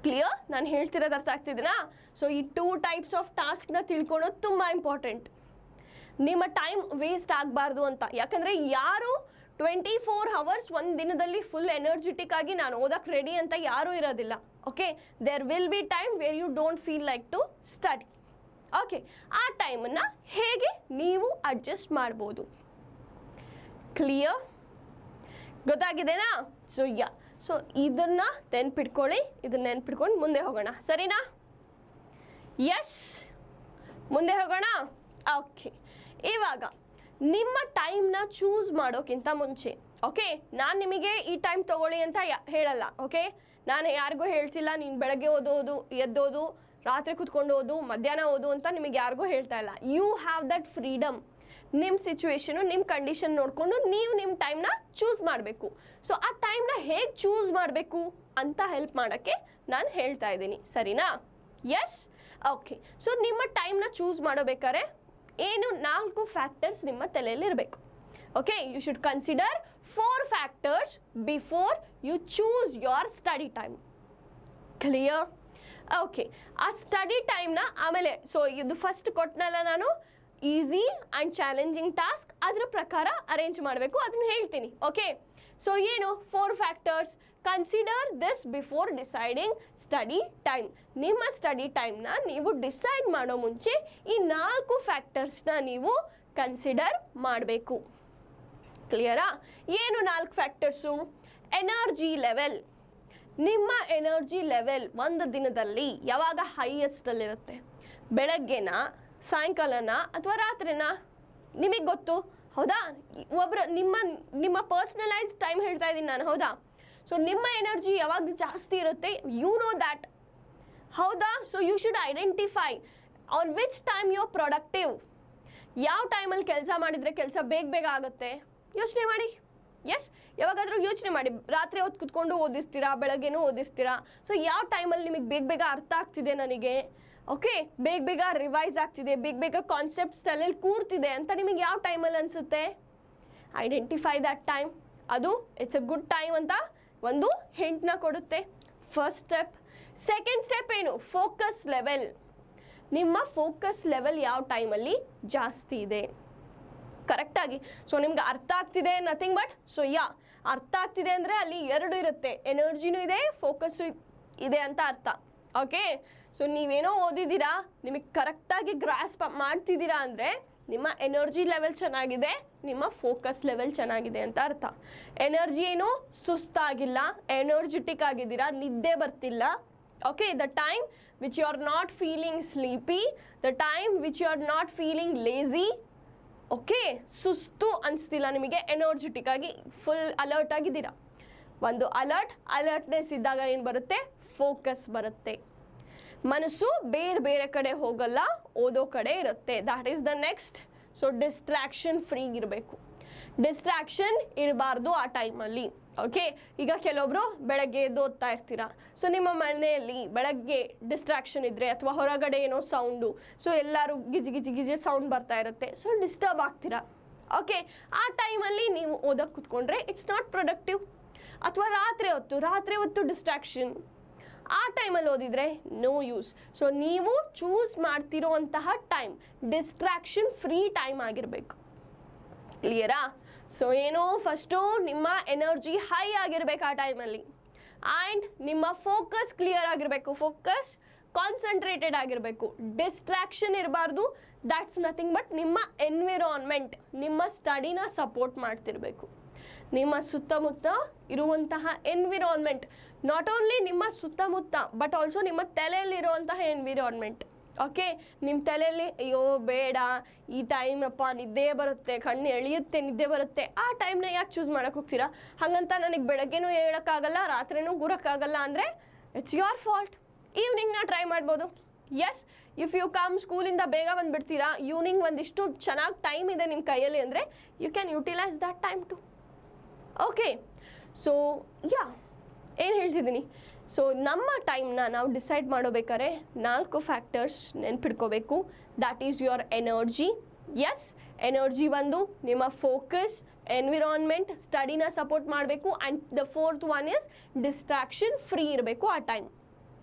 ಕ್ಲಿಯರ್? ನಾನು ಹೇಳ್ತಿರೋದು ಅರ್ಥ ಆಗ್ತಿದ್ದೀನಾ? ಸೊ ಈ 2 ಟೈಪ್ಸ್ ಆಫ್ ಟಾಸ್ಕ್ನ ತಿಳ್ಕೊಳೋದು ತುಂಬ ಇಂಪಾರ್ಟೆಂಟ್. ನಿಮ್ಮ ಟೈಮ್ ವೇಸ್ಟ್ ಆಗಬಾರ್ದು ಅಂತ. ಯಾಕಂದರೆ ಯಾರು 24 hours ಒಂದು ದಿನದಲ್ಲಿ ಫುಲ್ ಎನರ್ಜೆಟಿಕ್ ಆಗಿ ನಾನು ಓದಕ್ಕೆ ರೆಡಿ ಅಂತ ಯಾರೂ ಇರೋದಿಲ್ಲ. Okay, there will be time where you don't feel like to study. Okay, ಆ ಟೈಮನ್ನು ಹೇಗೆ ನೀವು ಅಡ್ಜಸ್ಟ್ ಮಾಡ್ಬೋದು. ಕ್ಲಿಯರ್? ಗೊತ್ತಾಗಿದೆನಾ? ಸೊ ಇದನ್ನು ನೆನ್ಪಿಟ್ಕೊಳ್ಳಿ, ಇದನ್ನ ನೆನ್ಪಿಟ್ಕೊಂಡು ಮುಂದೆ ಹೋಗೋಣ. ಸರಿನಾ? ಎಸ್, ಮುಂದೆ ಹೋಗೋಣ. ಓಕೆ, ಇವಾಗ ನಿಮ್ಮ ಟೈಮ್ನ ಚೂಸ್ ಮಾಡೋಕ್ಕಿಂತ ಮುಂಚೆ, ಓಕೆ, ನಾನು ನಿಮಗೆ ಈ ಟೈಮ್ ತೊಗೊಳ್ಳಿ ಅಂತ ಹೇಳಲ್ಲ. ಓಕೆ, ನಾನು ಯಾರಿಗೂ ಹೇಳ್ತಿಲ್ಲ ನೀನು ಬೆಳಗ್ಗೆ ಓದೋದು, ಎದ್ದೋದು, ರಾತ್ರಿ ಕುತ್ಕೊಂಡು ಓದು, ಮಧ್ಯಾಹ್ನ ಓದು ಅಂತ ನಿಮಗೆ ಯಾರಿಗೂ ಹೇಳ್ತಾ ಇಲ್ಲ. You have that freedom. ನಿಮ್ಮ ಸಿಚುವೇಶನು, ನಿಮ್ಮ ಕಂಡೀಷನ್ ನೋಡಿಕೊಂಡು ನೀವು ನಿಮ್ಮ ಟೈಮ್ನ ಚೂಸ್ ಮಾಡಬೇಕು. ಸೊ ಆ ಟೈಮ್ನ ಹೇಗೆ ಚೂಸ್ ಮಾಡಬೇಕು ಅಂತ ಹೆಲ್ಪ್ ಮಾಡೋಕ್ಕೆ ನಾನು ಹೇಳ್ತಾ ಇದ್ದೀನಿ. ಸರಿನಾ? S, okay. ಸೊ ನಿಮ್ಮ ಟೈಮ್ನ ಚೂಸ್ ಮಾಡಬೇಕಾದ್ರೆ ಏನು 4 ಫ್ಯಾಕ್ಟರ್ಸ್ ನಿಮ್ಮ ತಲೆಯಲ್ಲಿ ಇರಬೇಕು. Okay, you should consider 4 factors before you choose your study time. Clear? Okay, ಆ ಸ್ಟಡಿ ಟೈಮ್ನ ಆಮೇಲೆ, ಸೊ ಇದು ಫಸ್ಟ್ ಕೊಟ್ಟನಲ್ಲ ನಾನು, ಈಸಿ ಆ್ಯಂಡ್ ಚಾಲೆಂಜಿಂಗ್ ಟಾಸ್ಕ್, ಅದ್ರ ಪ್ರಕಾರ ಅರೇಂಜ್ ಮಾಡಬೇಕು, ಅದನ್ನ ಹೇಳ್ತೀನಿ. ಓಕೆ, ಸೊ ಏನು 4 factors? Consider this before deciding study time. ನಿಮ್ಮ ಸ್ಟಡಿ ಟೈಮ್ನ ನೀವು ಡಿಸೈಡ್ ಮಾಡೋ ಮುಂಚೆ ಈ 4 ಫ್ಯಾಕ್ಟರ್ಸ್ನ ನೀವು ಕನ್ಸಿಡರ್ ಮಾಡಬೇಕು. ಕ್ಲಿಯರಾ? ಏನು 4 ಫ್ಯಾಕ್ಟರ್ಸು? Energy level. ನಿಮ್ಮ ಎನರ್ಜಿ ಲೆವೆಲ್ ಒಂದು ದಿನದಲ್ಲಿ ಯಾವಾಗ ಹೈಯೆಸ್ಟಲ್ಲಿರುತ್ತೆ? ಬೆಳಗ್ಗೆನ, ಸಾಯಂಕಾಲನ ಅಥವಾ ರಾತ್ರಿನ? ನಿಮಗೆ ಗೊತ್ತು, ಹೌದಾ? ಒಬ್ಬರು ನಿಮ್ಮ ಪರ್ಸ್ನಲೈಸ್ ಟೈಮ್ ಹೇಳ್ತಾ ಇದ್ದೀನಿ ನಾನು, ಹೌದಾ? ಸೊ ನಿಮ್ಮ ಎನರ್ಜಿ ಯಾವಾಗ ಜಾಸ್ತಿ ಇರುತ್ತೆ, ಯು ನೋ ದ್ಯಾಟ್, ಹೌದಾ? So you should identify on which time you are productive. ಯಾವ ಟೈಮಲ್ಲಿ ಕೆಲಸ ಮಾಡಿದರೆ ಕೆಲಸ ಬೇಗ ಆಗುತ್ತೆ ಯೋಚನೆ ಮಾಡಿ. ಎಸ್, ಯಾವಾಗಾದರೂ ಯೋಚನೆ ಮಾಡಿ. ರಾತ್ರಿ ಹೊತ್ತು ಕುತ್ಕೊಂಡು ಓದಿರ್ತೀರಾ, ಬೆಳಗ್ಗೆನೂ ಓದಿರ್ತೀರಾ. ಸೊ ಯಾವ ಟೈಮಲ್ಲಿ ನಿಮಗೆ ಬೇಗ ಅರ್ಥ ಆಗ್ತಿದೆ ನನಗೆ, ಓಕೆ, ಬೇಗ ರಿವೈಸ್ ಆಗ್ತಿದೆ, ಬೇಗ ಕಾನ್ಸೆಪ್ಟ್ಸ್ ತಲೆಯಲ್ಲಿ ಕೂರ್ತಿದೆ ಅಂತ ನಿಮಗೆ ಯಾವ ಟೈಮಲ್ಲಿ ಅನಿಸುತ್ತೆ? Identify that time. ಅದು ಇಟ್ಸ್ ಅ ಗುಡ್ ಟೈಮ್ ಅಂತ ಒಂದು ಹಿಂಟ್ನ ಕೊಡುತ್ತೆ. First step. ಸೆಕೆಂಡ್ ಸ್ಟೆಪ್ ಏನು? Focus level. ನಿಮ್ಮ ಫೋಕಸ್ ಲೆವೆಲ್ ಯಾವ ಟೈಮಲ್ಲಿ ಜಾಸ್ತಿ ಇದೆ ಕರೆಕ್ಟಾಗಿ. ಸೊ ನಿಮ್ಗೆ ಅರ್ಥ ಆಗ್ತಿದೆ, ನಥಿಂಗ್ ಬಟ್, ಸೊ ಅರ್ಥ ಆಗ್ತಿದೆ ಅಂದರೆ ಅಲ್ಲಿ 2 ಇರುತ್ತೆ, ಎನರ್ಜಿನೂ ಇದೆ, ಫೋಕಸ್ಸು ಇದೆ ಅಂತ ಅರ್ಥ. ಓಕೆ, ಸೊ ನೀವೇನೋ ಓದಿದ್ದೀರಾ, ನಿಮಗೆ ಕರೆಕ್ಟಾಗಿ ಗ್ರಾಸ್ಪ್ ಮಾಡ್ತಿದ್ದೀರಾ ಅಂದರೆ ನಿಮ್ಮ ಎನರ್ಜಿ ಲೆವೆಲ್ ಚೆನ್ನಾಗಿದೆ, ನಿಮ್ಮ ಫೋಕಸ್ ಲೆವೆಲ್ ಚೆನ್ನಾಗಿದೆ ಅಂತ ಅರ್ಥ. ಎನರ್ಜಿ ಏನು? ಸುಸ್ತಾಗಿಲ್ಲ, ಎನರ್ಜೆಟಿಕ್ ಆಗಿದ್ದೀರಾ, ನಿದ್ದೆ ಬರ್ತಿಲ್ಲ. Okay, the time which you are not feeling sleepy, the time which you are not feeling lazy. Okay, ಸುಸ್ತು ಅನಿಸ್ತಿಲ್ಲ ನಿಮಗೆ, ಎನರ್ಜೆಟಿಕ್ ಆಗಿ ಫುಲ್ ಅಲರ್ಟ್ ಆಗಿದ್ದೀರಾ. ಒಂದು ಅಲರ್ಟ್ನೆಸ್ ಇದ್ದಾಗ ಏನು ಬರುತ್ತೆ, ಫೋಕಸ್ ಬರುತ್ತೆ. ಮನಸ್ಸು ಬೇರೆ ಬೇರೆ ಕಡೆ ಹೋಗಲ್ಲ, ಓದೋ ಕಡೆ ಇರುತ್ತೆ. That is the next. So distraction free ಇರಬೇಕು, ಡಿಸ್ಟ್ರಾಕ್ಷನ್ ಇರಬಾರ್ದು ಆ ಟೈಮಲ್ಲಿ. ಓಕೆ, ಈಗ ಕೆಲವೊಬ್ರು ಬೆಳಗ್ಗೆ ಎದ್ದು ಓದ್ತಾ ಇರ್ತೀರಾ. ಸೊ ನಿಮ್ಮ ಮನೆಯಲ್ಲಿ ಬೆಳಗ್ಗೆ ಡಿಸ್ಟ್ರಾಕ್ಷನ್ ಇದ್ದರೆ ಅಥವಾ ಹೊರಗಡೆ ಏನೋ ಸೌಂಡು, ಸೊ ಎಲ್ಲರೂ ಗಿಜಿ ಸೌಂಡ್ ಬರ್ತಾ ಇರುತ್ತೆ, ಸೊ ಡಿಸ್ಟರ್ಬ್ ಆಗ್ತೀರಾ. ಓಕೆ, ಆ ಟೈಮಲ್ಲಿ ನೀವು ಓದೋಕ್ಕೆ ಕೂತ್ಕೊಂಡ್ರೆ ಇಟ್ಸ್ ನಾಟ್ ಪ್ರೊಡಕ್ಟಿವ್. ಅಥವಾ ರಾತ್ರಿ ಹೊತ್ತು ಡಿಸ್ಟ್ರಾಕ್ಷನ್, ಆ ಟೈಮಲ್ಲಿ ಓದಿದರೆ ನೋ ಯೂಸ್. ಸೊ ನೀವು ಚೂಸ್ ಮಾಡ್ತಿರೋಂತಹ ಟೈಮ್ ಡಿಸ್ಟ್ರಾಕ್ಷನ್ ಫ್ರೀ ಟೈಮ್ ಆಗಿರಬೇಕು. ಕ್ಲಿಯರಾ? ಸೊ ಏನು, ಫಸ್ಟು ನಿಮ್ಮ ಎನರ್ಜಿ ಹೈ ಆಗಿರಬೇಕು ಆ ಟೈಮಲ್ಲಿ, ಆ್ಯಂಡ್ ನಿಮ್ಮ ಫೋಕಸ್ ಕ್ಲಿಯರ್ ಆಗಿರಬೇಕು, ಫೋಕಸ್ ಕಾನ್ಸಂಟ್ರೇಟೆಡ್ ಆಗಿರಬೇಕು, ಡಿಸ್ಟ್ರಾಕ್ಷನ್ ಇರಬಾರ್ದು. ದ್ಯಾಟ್ಸ್ ನಥಿಂಗ್ ಬಟ್ ನಿಮ್ಮ ಎನ್ವಿರಾನ್ಮೆಂಟ್ ನಿಮ್ಮ ಸ್ಟಡಿನ ಸಪೋರ್ಟ್ ಮಾಡ್ತಿರಬೇಕು. ನಿಮ್ಮ ಸುತ್ತಮುತ್ತ ಇರುವಂತಹ ಎನ್ವಿರಾನ್ಮೆಂಟ್, ನಾಟ್ ಓನ್ಲಿ ನಿಮ್ಮ ಸುತ್ತಮುತ್ತ ಬಟ್ ಆಲ್ಸೋ ನಿಮ್ಮ ತಲೆಯಲ್ಲಿರುವಂತಹ ಎನ್ವಿರಾನ್ಮೆಂಟ್. ಓಕೆ, ನಿಮ್ಮ ತಲೆಯಲ್ಲಿ ಅಯ್ಯೋ ಬೇಡ, ಈ ಟೈಮ್ ಅಪ್ಪ ನಿದ್ದೆ ಬರುತ್ತೆ, ಕಣ್ಣು ಎಳೆಯುತ್ತೆ, ನಿದ್ದೆ ಬರುತ್ತೆ, ಆ ಟೈಮ್ನ ಯಾಕೆ ಚೂಸ್ ಮಾಡೋಕ್ಕೆ ಹೋಗ್ತೀರಾ? ಹಾಗಂತ ನನಗೆ ಬೆಳಗ್ಗೆನೂ ಹೇಳೋಕ್ಕಾಗಲ್ಲ, ರಾತ್ರಿನೂ ಕೂರೋಕ್ಕಾಗಲ್ಲ ಅಂದರೆ ಇಟ್ಸ್ ಯೋರ್ ಫಾಲ್ಟ್. ಈವ್ನಿಂಗ್ನ ಟ್ರೈ ಮಾಡ್ಬೋದು. ಎಸ್, ಇಫ್ ಯು ಕಮ್ ಸ್ಕೂಲಿಂದ ಬೇಗ ಬಂದುಬಿಡ್ತೀರಾ, ಈವ್ನಿಂಗ್ ಒಂದಿಷ್ಟು ಚೆನ್ನಾಗಿ ಟೈಮ್ ಇದೆ ನಿಮ್ಮ ಕೈಯಲ್ಲಿ ಅಂದರೆ you can utilise that time too. Okay, so yeah ಏನು ಹೇಳ್ತಿದ್ದೀನಿ, ಸೊ ನಮ್ಮ ಟೈಮ್ನ ನಾವು ಡಿಸೈಡ್ ಮಾಡೋಬೇಕಾದ್ರೆ 4 ಫ್ಯಾಕ್ಟರ್ಸ್ ನೆನ್ಪಿಡ್ಕೋಬೇಕು. That is your energy. Yes, energy ಒಂದು, ನಿಮ್ಮ ಫೋಕಸ್, ಎನ್ವಿರಾನ್ಮೆಂಟ್, ಸ್ಟಡಿನ ಸಪೋರ್ಟ್ ಮಾಡಬೇಕು, and the 4th one is distraction free ಇರಬೇಕು ಆ ಟೈಮ್.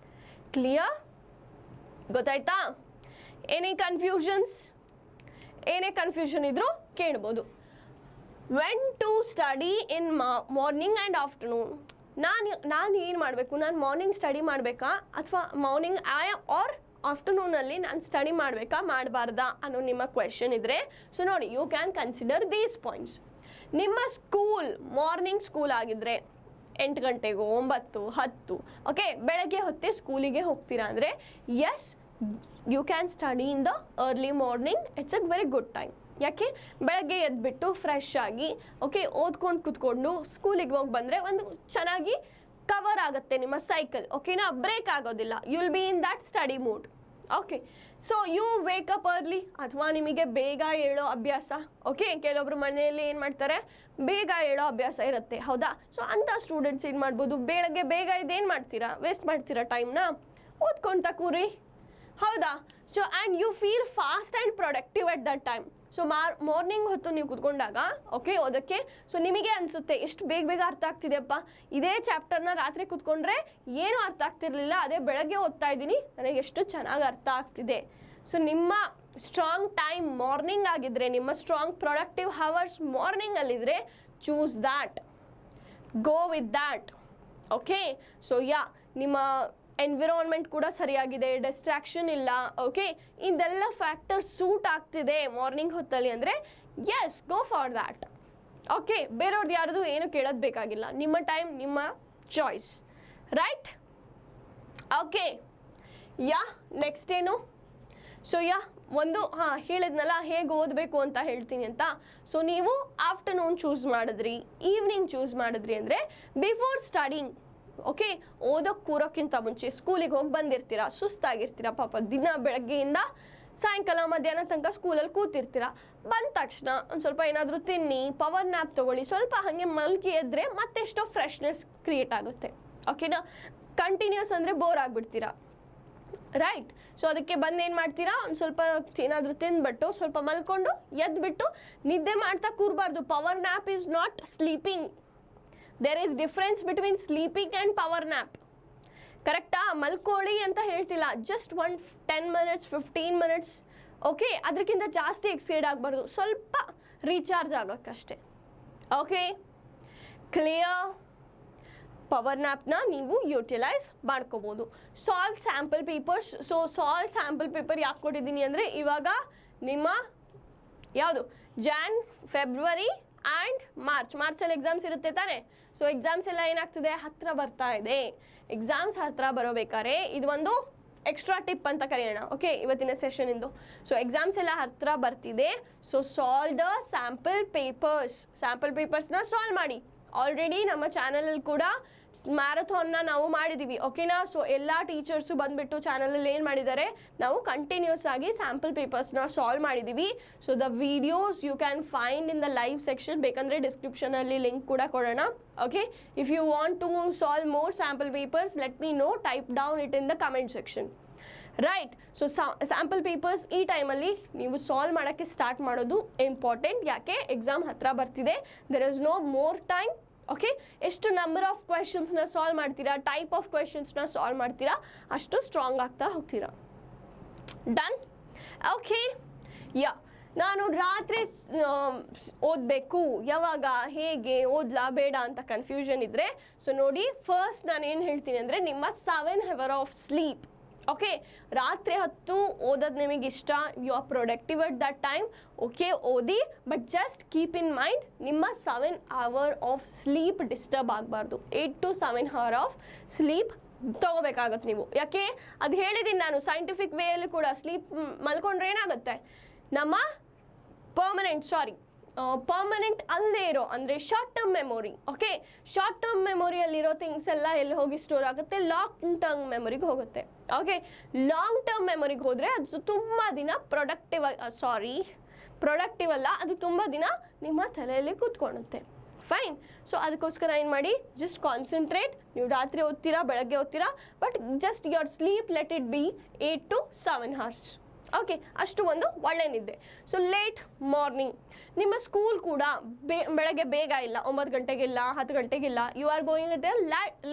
ಕ್ಲಿಯರ್? ಗೊತ್ತಾಯ್ತಾ? ಏನೇ ಕನ್ಫ್ಯೂಷನ್ ಇದ್ರೂ ಕೇಳ್ಬೋದು. When to study in morning and afternoon. ನಾನು ಏನು ಮಾಡಬೇಕು, ನಾನು ಮಾರ್ನಿಂಗ್ ಸ್ಟಡಿ ಮಾಡಬೇಕಾ ಅಥವಾ ಮಾರ್ನಿಂಗ್ ಆರ್ ಆಫ್ಟರ್ನೂನಲ್ಲಿ ನಾನು ಸ್ಟಡಿ ಮಾಡಬೇಕಾ ಮಾಡಬಾರ್ದಾ ಅನ್ನೋ ನಿಮ್ಮ ಕ್ವೆಶನ್ ಇದ್ದರೆ, ಸೊ ನೋಡಿ, you can consider these points. ನಿಮ್ಮ ಸ್ಕೂಲ್ ಮಾರ್ನಿಂಗ್ ಸ್ಕೂಲ್ ಆಗಿದ್ದರೆ 8 ಗಂಟೆಗೋ 9, 10, ಓಕೆ, ಬೆಳಗ್ಗೆ ಹೊತ್ತೇ ಸ್ಕೂಲಿಗೆ ಹೋಗ್ತೀರಾ ಅಂದರೆ yes, you can study in the early morning. It's a very good time. ಯಾಕೆ, ಬೆಳಗ್ಗೆ ಎದ್ಬಿಟ್ಟು ಫ್ರೆಶ್ ಆಗಿ ಓಕೆ ಓದ್ಕೊಂಡು ಕೂತ್ಕೊಂಡು ಸ್ಕೂಲಿಗೆ ಹೋಗಿ ಬಂದರೆ ಒಂದು ಚೆನ್ನಾಗಿ ಕವರ್ ಆಗುತ್ತೆ ನಿಮ್ಮ ಸೈಕಲ್. ಓಕೆನಾ? ಬ್ರೇಕ್ ಆಗೋದಿಲ್ಲ. You will be in that study mood. Okay, so you wake up early. ಅಥವಾ ನಿಮಗೆ ಬೇಗ ಏಳೋ ಅಭ್ಯಾಸ, ಓಕೆ, ಕೆಲವೊಬ್ರು ಮನೆಯಲ್ಲಿ ಏನು ಮಾಡ್ತಾರೆ, ಬೇಗ ಏಳೋ ಅಭ್ಯಾಸ ಇರುತ್ತೆ, ಹೌದಾ? ಸೊ ಅಂಥ ಸ್ಟೂಡೆಂಟ್ಸ್ ಏನು ಮಾಡ್ಬೋದು, ಬೆಳಗ್ಗೆ ಬೇಗ ಇದೇನು ಮಾಡ್ತೀರಾ, ವೇಸ್ಟ್ ಮಾಡ್ತೀರಾ ಟೈಮ್ನ, ಓದ್ಕೊಳ್ತಾ ಕೂರಿ, ಹೌದಾ? So and you feel fast and productive at that time. So morning ಹೊತ್ತು ನೀವು ಕೂತ್ಕೊಂಡಾಗ ಓಕೆ ಓದೋಕ್ಕೆ, ಸೊ ನಿಮಗೆ ಅನಿಸುತ್ತೆ ಎಷ್ಟು ಬೇಗ ಅರ್ಥ ಆಗ್ತಿದೆಯಪ್ಪ, ಇದೇ ಚಾಪ್ಟರ್ನ ರಾತ್ರಿ ಕೂತ್ಕೊಂಡ್ರೆ ಏನೂ ಅರ್ಥ ಆಗ್ತಿರ್ಲಿಲ್ಲ, ಅದೇ ಬೆಳಗ್ಗೆ ಓದ್ತಾ ಇದ್ದೀನಿ, ನನಗೆ ಎಷ್ಟು ಚೆನ್ನಾಗಿ ಅರ್ಥ ಆಗ್ತಿದೆ. ಸೊ ನಿಮ್ಮ ಸ್ಟ್ರಾಂಗ್ ಟೈಮ್ ಮಾರ್ನಿಂಗ್ ಆಗಿದ್ದರೆ, ನಿಮ್ಮ ಸ್ಟ್ರಾಂಗ್ ಪ್ರೊಡಕ್ಟಿವ್ ಹವರ್ಸ್ ಮಾರ್ನಿಂಗಲ್ಲಿದ್ದರೆ choose that, go with that. Okay, so yeah, ನಿಮ್ಮ ಎನ್ವಿರಾನ್ಮೆಂಟ್ ಕೂಡ ಸರಿಯಾಗಿದೆ, ಡಿಸ್ಟ್ರಾಕ್ಷನ್ ಇಲ್ಲ, ಓಕೆ, ಇದೆಲ್ಲ ಫ್ಯಾಕ್ಟರ್ಸ್ ಸೂಟ್ ಆಗ್ತಿದೆ ಮಾರ್ನಿಂಗ್ ಹೊತ್ತಲ್ಲಿ ಅಂದರೆ yes, go for that. Okay, ಬೇರೆಯವ್ರದ್ದು ಯಾರ್ದು ಏನು ಕೇಳೋದು ಬೇಕಾಗಿಲ್ಲ, ನಿಮ್ಮ ಟೈಮ್ ನಿಮ್ಮ choice, right? Okay, yeah, next ಏನು? ಸೊ ಯಾ, ಒಂದು ಹೇಳಿದ್ನಲ್ಲ ಹೇಗೆ ಓದಬೇಕು ಅಂತ ಹೇಳ್ತೀನಿ ಅಂತ. ಸೊ ನೀವು ಆಫ್ಟರ್ನೂನ್ ಚೂಸ್ ಮಾಡಿದ್ರಿ, ಈವ್ನಿಂಗ್ ಚೂಸ್ ಮಾಡಿದ್ರಿ ಅಂದರೆ ಬಿಫೋರ್ ಸ್ಟಡಿಂಗ್, ಓಕೆ, ಓದೋಕ್ಕೆ ಕೂರೋಕ್ಕಿಂತ ಮುಂಚೆ ಸ್ಕೂಲಿಗೆ ಹೋಗಿ ಬಂದಿರ್ತೀರ, ಸುಸ್ತಾಗಿರ್ತೀರ ಪಾಪ, ದಿನ ಬೆಳಗ್ಗೆಯಿಂದ ಸಾಯಂಕಾಲ ಮಧ್ಯಾಹ್ನ ತನಕ ಸ್ಕೂಲಲ್ಲಿ ಕೂತಿರ್ತೀರ. ಬಂದ ತಕ್ಷಣ ಒಂದು ಸ್ವಲ್ಪ ಏನಾದರೂ ತಿನ್ನಿ, ಪವರ್ ನ್ಯಾಪ್ ತೊಗೊಳ್ಳಿ, ಸ್ವಲ್ಪ ಹಾಗೆ ಮಲ್ಗಿ ಎದ್ದರೆ ಮತ್ತೆಷ್ಟೋ ಫ್ರೆಶ್ನೆಸ್ ಕ್ರಿಯೇಟ್ ಆಗುತ್ತೆ. ಓಕೆನಾ? ಕಂಟಿನ್ಯೂಸ್ ಅಂದರೆ ಬೋರ್ ಆಗಿಬಿಡ್ತೀರ, ರೈಟ್? ಸೊ ಅದಕ್ಕೆ ಬಂದು ಏನು ಮಾಡ್ತೀರಾ, ಒಂದು ಸ್ವಲ್ಪ ಏನಾದರೂ ತಿಂದ್ಬಿಟ್ಟು ಸ್ವಲ್ಪ ಮಲ್ಕೊಂಡು ಎದ್ಬಿಟ್ಟು ನಿದ್ದೆ ಮಾಡ್ತಾ ಕೂರಬಾರ್ದು. Power nap is not sleeping. There is difference between sleeping and power nap. ಕರೆಕ್ಟಾ? ಮಲ್ಕೊಳ್ಳಿ ಅಂತ ಹೇಳ್ತಿಲ್ಲ, ಜಸ್ಟ್ 10 minutes 15 minutes, ಓಕೆ, ಅದಕ್ಕಿಂತ ಜಾಸ್ತಿ ಎಕ್ಸೀಡ್ ಆಗಬಾರ್ದು, ಸ್ವಲ್ಪ ರೀಚಾರ್ಜ್ ಆಗೋಕ್ಕಷ್ಟೇ. Okay, clear? ಪವರ್ ನ್ಯಾಪ್ನ ನೀವು ಯುಟಿಲೈಸ್ ಮಾಡ್ಕೋಬೋದು. Solve sample papers. So solve sample paper ಯಾಕೆ ಕೊಟ್ಟಿದ್ದೀನಿ ಅಂದರೆ, ಇವಾಗ ನಿಮ್ಮ ಯಾವುದು Jan, February ಆ್ಯಂಡ್ ಮಾರ್ಚಲ್ಲಿ ಎಕ್ಸಾಮ್ಸ್ ಇರುತ್ತೆ ತಾನೆ. ಸೊ ಎಕ್ಸಾಮ್ಸ್ ಎಲ್ಲ ಏನಾಗ್ತಿದೆ, ಹತ್ತಿರ ಬರ್ತಾ ಇದೆ. ಎಕ್ಸಾಮ್ಸ್ ಹತ್ತಿರ ಬರೋಬೇಕಾದ್ರೆ ಇದು ಒಂದು ಎಕ್ಸ್ಟ್ರಾ ಟಿಪ್ ಅಂತ ಕರೆಯೋಣ. ಓಕೆ, ಇವತ್ತಿನ ಸೆಷನಿಂದು. ಸೊ ಎಕ್ಸಾಮ್ಸ್ ಎಲ್ಲ ಹತ್ತಿರ ಬರ್ತಿದೆ. ಸೊ ಸಾಲ್ವ್ ದ ಸ್ಯಾಂಪಲ್ ಪೇಪರ್ಸ್ನ ಸಾಲ್ವ್ ಮಾಡಿ. ಆಲ್ರೆಡಿ ನಮ್ಮ ಚಾನಲಲ್ಲಿ ಕೂಡ ಮ್ಯಾರಥಾನ್ನ ನಾವು ಮಾಡಿದ್ದೀವಿ. ಓಕೆನಾ. ಸೊ ಎಲ್ಲ ಟೀಚರ್ಸು ಬಂದುಬಿಟ್ಟು ಚಾನಲಲ್ಲಿ ಏನು ಮಾಡಿದ್ದಾರೆ, ನಾವು ಕಂಟಿನ್ಯೂಸ್ ಆಗಿ ಸ್ಯಾಂಪಲ್ ಪೇಪರ್ಸ್ನ ಸಾಲ್ವ್ ಮಾಡಿದ್ದೀವಿ. So the videos you can find in the live section. ಬೇಕಂದರೆ ಡಿಸ್ಕ್ರಿಪ್ಷನಲ್ಲಿ ಲಿಂಕ್ ಕೂಡ ಕೊಡೋಣ. Okay, if you want to solve more sample papers, let me know, type down it in the comment section. Right. So sample papers ಈ ಟೈಮಲ್ಲಿ ನೀವು solve ಮಾಡೋಕ್ಕೆ start ಮಾಡೋದು important. ಯಾಕೆ, ಎಕ್ಸಾಮ್ ಹತ್ತಿರ ಬರ್ತಿದೆ. There is no more time. Okay, ಎಷ್ಟು number of ಕ್ವೆಶನ್ಸ್ನ ಸಾಲ್ವ್ ಮಾಡ್ತೀರಾ, ಟೈಪ್ ಆಫ್ ಕ್ವೆಶನ್ಸ್ನ ಸಾಲ್ವ್ ಮಾಡ್ತೀರಾ, ಅಷ್ಟು ಸ್ಟ್ರಾಂಗ್ ಆಗ್ತಾ ಹೋಗ್ತೀರಾ. ಡನ್. ಓಕೆ, ಯಾ, ನಾನು ರಾತ್ರಿ ಓದಬೇಕು, ಯಾವಾಗ, ಹೇಗೆ ಓದ್ಲಾ ಬೇಡ ಅಂತ ಕನ್ಫ್ಯೂಷನ್ ಇದ್ದರೆ, ಸೊ ನೋಡಿ, ಫಸ್ಟ್ ನಾನು ಏನು ಹೇಳ್ತೀನಿ ಅಂದರೆ ನಿಮ್ಮ 7 hours ಆಫ್ ಸ್ಲೀಪ್. ಓಕೆ, ರಾತ್ರಿ ಹೊತ್ತು ಓದೋದು ನಿಮಗೆ ಇಷ್ಟ, you are productive at that time. Okay, ಓದಿ, but just keep in mind ನಿಮ್ಮ 7 hours ಆಫ್ ಸ್ಲೀಪ್ ಡಿಸ್ಟರ್ಬ್ ಆಗಬಾರ್ದು. 8 to 7 hours ಆಫ್ ಸ್ಲೀಪ್ ತೊಗೋಬೇಕಾಗತ್ತೆ ನೀವು. ಯಾಕೆ, ಅದು ಹೇಳಿದ್ದೀನಿ ನಾನು, ಸೈಂಟಿಫಿಕ್ ವೇಯಲ್ಲಿ ಕೂಡ ಸ್ಲೀಪ್ ಮಲ್ಕೊಂಡ್ರೆ ಏನಾಗುತ್ತೆ, ನಮ್ಮ ಪರ್ಮನೆಂಟ್ ಅಲ್ಲದೆ ಇರೋ ಅಂದರೆ short term memory. Okay, short term ಮೆಮೊರಿಯಲ್ಲಿರೋ ಥಿಂಗ್ಸ್ ಎಲ್ಲ ಎಲ್ಲಿ ಹೋಗಿ ಸ್ಟೋರ್ ಆಗುತ್ತೆ, ಲಾಂಗ್ ಟರ್ಮ್ ಮೆಮೊರಿಗೆ ಹೋಗುತ್ತೆ. ಓಕೆ, ಲಾಂಗ್ ಟರ್ಮ್ ಮೆಮೊರಿಗೆ ಹೋದರೆ ಅದು ತುಂಬ ದಿನ ಪ್ರೊಡಕ್ಟಿವ್ ಅಲ್ಲ, ಅದು ತುಂಬ ದಿನ ನಿಮ್ಮ ತಲೆಯಲ್ಲಿ ಕೂತ್ಕೊಳ್ಳುತ್ತೆ. ಫೈನ್. ಸೊ ಅದಕ್ಕೋಸ್ಕರ ಏನು ಮಾಡಿ, ಜಸ್ಟ್ ಕಾನ್ಸಂಟ್ರೇಟ್. ನೀವು ರಾತ್ರಿ ಓದ್ತೀರಾ, ಬೆಳಗ್ಗೆ ಓದ್ತೀರಾ, but just your sleep let it be 8 to 7 hours. Okay, ಅಷ್ಟು ಒಂದು ಒಳ್ಳೆ ನಿದ್ದೆ. ಸೊ ಲೇಟ್ ಮಾರ್ನಿಂಗ್, ನಿಮ್ಮ ಸ್ಕೂಲ್ ಕೂಡ ಬೆಳಗ್ಗೆ ಬೇಗ ಇಲ್ಲ, 9 ಗಂಟೆಗಿಲ್ಲ, 10 ಗಂಟೆಗಿಲ್ಲ. You are going at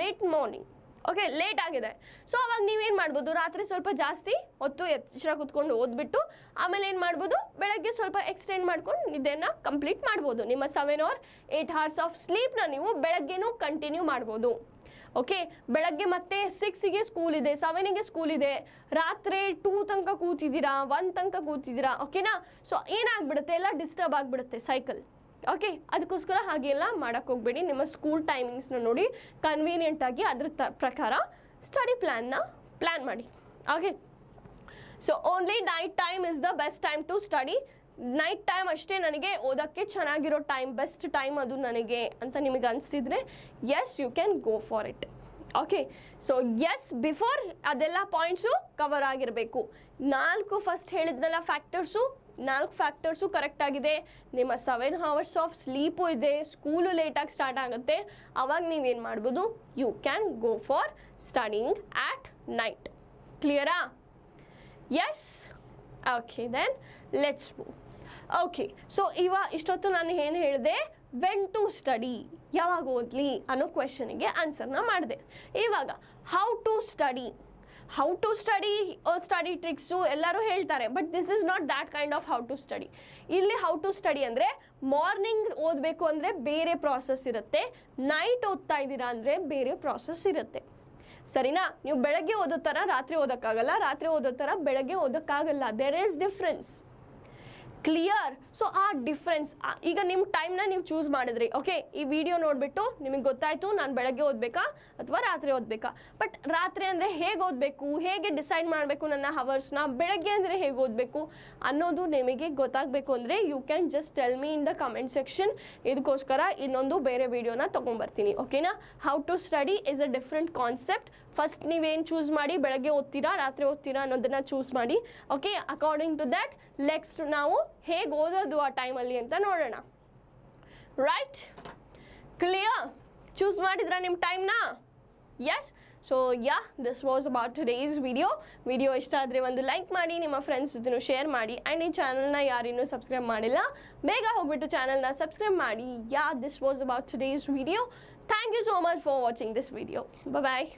late morning. Okay, late ಆಗಿದೆ. ಸೊ ಅವಾಗ ನೀವೇನು ಮಾಡ್ಬೋದು, ರಾತ್ರಿ ಸ್ವಲ್ಪ ಜಾಸ್ತಿ ಹೊತ್ತು ಎಚ್ಚರ ಕೂತ್ಕೊಂಡು ಓದ್ಬಿಟ್ಟು ಆಮೇಲೆ ಏನು ಮಾಡ್ಬೋದು, ಬೆಳಗ್ಗೆ ಸ್ವಲ್ಪ ಎಕ್ಸ್ಟೆಂಡ್ ಮಾಡ್ಕೊಂಡು ನಿದ್ದೆನ ಕಂಪ್ಲೀಟ್ ಮಾಡ್ಬೋದು. ನಿಮ್ಮ 7 or 8 hours ಆಫ್ ಸ್ಲೀಪ್ನ ನೀವು ಬೆಳಗ್ಗೆನೂ ಕಂಟಿನ್ಯೂ ಮಾಡ್ಬೋದು. ಓಕೆ, ಬೆಳಗ್ಗೆ ಮತ್ತೆ 6ಗೆ ಸ್ಕೂಲ್ ಇದೆ, 7ಗೆ ಸ್ಕೂಲ್ ಇದೆ, ರಾತ್ರಿ 2 ತನಕ ಕೂತಿದ್ದೀರಾ, 1 ತನಕ ಕೂತಿದ್ದೀರಾ. ಓಕೆನಾ. ಸೊ ಏನಾಗ್ಬಿಡುತ್ತೆ, ಎಲ್ಲ ಡಿಸ್ಟರ್ಬ್ ಆಗಿಬಿಡುತ್ತೆ ಸೈಕಲ್. ಓಕೆ, ಅದಕ್ಕೋಸ್ಕರ ಹಾಗೆಲ್ಲ ಮಾಡೋಕ್ಕೆ ಹೋಗಬೇಡಿ. ನಿಮ್ಮ ಸ್ಕೂಲ್ ಟೈಮಿಂಗ್ಸ್ನ ನೋಡಿ ಕನ್ವೀನಿಯೆಂಟಾಗಿ ಅದ್ರ ಪ್ರಕಾರ ಸ್ಟಡಿ ಪ್ಲ್ಯಾನ್ ಮಾಡಿ. Okay, so only night time is the best time to study. Night time ಅಷ್ಟೇ ನನಗೆ ಓದೋಕ್ಕೆ ಚೆನ್ನಾಗಿರೋ ಟೈಮ್, ಬೆಸ್ಟ್ ಟೈಮ್ ಅದು ನನಗೆ ಅಂತ ನಿಮಗೆ ಅನಿಸ್ತಿದ್ರೆ, yes, you can go for it. Okay, so yes, before ಅದೆಲ್ಲ ಪಾಯಿಂಟ್ಸು ಕವರ್ ಆಗಿರಬೇಕು. 4 ಫಸ್ಟ್ ಹೇಳಿದ್ನಲ್ಲ ಫ್ಯಾಕ್ಟರ್ಸು, 4 ಫ್ಯಾಕ್ಟರ್ಸು ಕರೆಕ್ಟ್ ಆಗಿದೆ. ನಿಮ್ಮ 7 hours ಆಫ್ ಸ್ಲೀಪು ಇದೆ, ಸ್ಕೂಲು ಲೇಟಾಗಿ ಸ್ಟಾರ್ಟ್ ಆಗುತ್ತೆ. ಅವಾಗ ನೀವೇನು ಮಾಡ್ಬೋದು, you can go for studying at night. ಕ್ಲಿಯರಾ? Yes. Okay, then let's move. Okay, so ಇಷ್ಟೊತ್ತು ನಾನು ಏನು ಹೇಳಿದೆ, ವೆನ್ ಟು ಸ್ಟಡಿ, ಯಾವಾಗ ಓದಲಿ ಅನ್ನೋ ಕ್ವೆಶನಿಗೆ ಆನ್ಸರ್ನ ಮಾಡಿದೆ. ಇವಾಗ how to study study tricks ಎಲ್ಲರೂ ಹೇಳ್ತಾರೆ, but this is not that kind of how to study. ಇಲ್ಲಿ ಹೌ ಟು ಸ್ಟಡಿ ಅಂದರೆ ಮಾರ್ನಿಂಗ್ ಓದಬೇಕು ಅಂದರೆ ಬೇರೆ ಪ್ರಾಸೆಸ್ ಇರುತ್ತೆ, ನೈಟ್ ಓದ್ತಾ ಇದ್ದೀರಾ ಅಂದರೆ ಬೇರೆ ಪ್ರಾಸೆಸ್ ಇರುತ್ತೆ. ಸರಿನಾ? ನೀವು ಬೆಳಗ್ಗೆ ಓದೋ ಥರ ರಾತ್ರಿ ಓದೋಕ್ಕಾಗಲ್ಲ, ರಾತ್ರಿ ಓದೋ ಥರ ಬೆಳಗ್ಗೆ ಓದೋಕ್ಕಾಗಲ್ಲ. There is difference. Clear? So ಆ ಡಿಫ್ರೆನ್ಸ್, ಈಗ ನಿಮ್ಮ ಟೈಮ್ನ ನೀವು ಚೂಸ್ ಮಾಡಿದ್ರಿ. ಓಕೆ, ಈ ವಿಡಿಯೋ ನೋಡಿಬಿಟ್ಟು ನಿಮಗೆ ಗೊತ್ತಾಯಿತು ನಾನು ಬೆಳಗ್ಗೆ ಓದಬೇಕಾ ಅಥವಾ ರಾತ್ರಿ ಓದಬೇಕಾ. ಬಟ್ ರಾತ್ರಿ ಅಂದರೆ ಹೇಗೆ ಓದಬೇಕು, ಹೇಗೆ ಡಿಸೈಡ್ ಮಾಡಬೇಕು ನನ್ನ ಹವರ್ಸ್ನ, ಬೆಳಗ್ಗೆ ಅಂದರೆ ಹೇಗೆ ಓದಬೇಕು ಅನ್ನೋದು ನಿಮಗೆ ಗೊತ್ತಾಗಬೇಕು ಅಂದರೆ you can just tell me in the comment section. ಇದಕ್ಕೋಸ್ಕರ ಇನ್ನೊಂದು ಬೇರೆ ವಿಡಿಯೋನ ತೊಗೊಂಬರ್ತೀನಿ. ಓಕೆನಾ? How to study is a different concept. First ನೀವೇನು ಚೂಸ್ ಮಾಡಿ, ಬೆಳಗ್ಗೆ ಓದ್ತೀರಾ ರಾತ್ರಿ ಓದ್ತೀರಾ ಅನ್ನೋದನ್ನು ಚೂಸ್ ಮಾಡಿ. Okay, according to that next ನಾವು ಹೇಗೆ ಓದೋದು ಆ ಟೈಮಲ್ಲಿ ಅಂತ ನೋಡೋಣ. ರೈಟ್? ಕ್ಲಿಯರ್? ಚೂಸ್ ಮಾಡಿದ್ರಾ ನಿಮ್ಮ ಟೈಮ್ನ? Yes. So this was about today's video ಇಷ್ಟ ಆದರೆ ಒಂದು ಲೈಕ್ ಮಾಡಿ, ನಿಮ್ಮ ಫ್ರೆಂಡ್ಸ್ ಜೊತೆ ಶೇರ್ ಮಾಡಿ, ಆ್ಯಂಡ್ ಈ ಚಾನಲ್ನ ಯಾರಿನ್ನೂ ಸಬ್ಸ್ಕ್ರೈಬ್ ಮಾಡಿಲ್ಲ ಬೇಗ ಹೋಗ್ಬಿಟ್ಟು ಚಾನಲ್ನ ಸಬ್ಸ್ಕ್ರೈಬ್ ಮಾಡಿ. This was about today's video. Thank you so much for watching this video. Bye.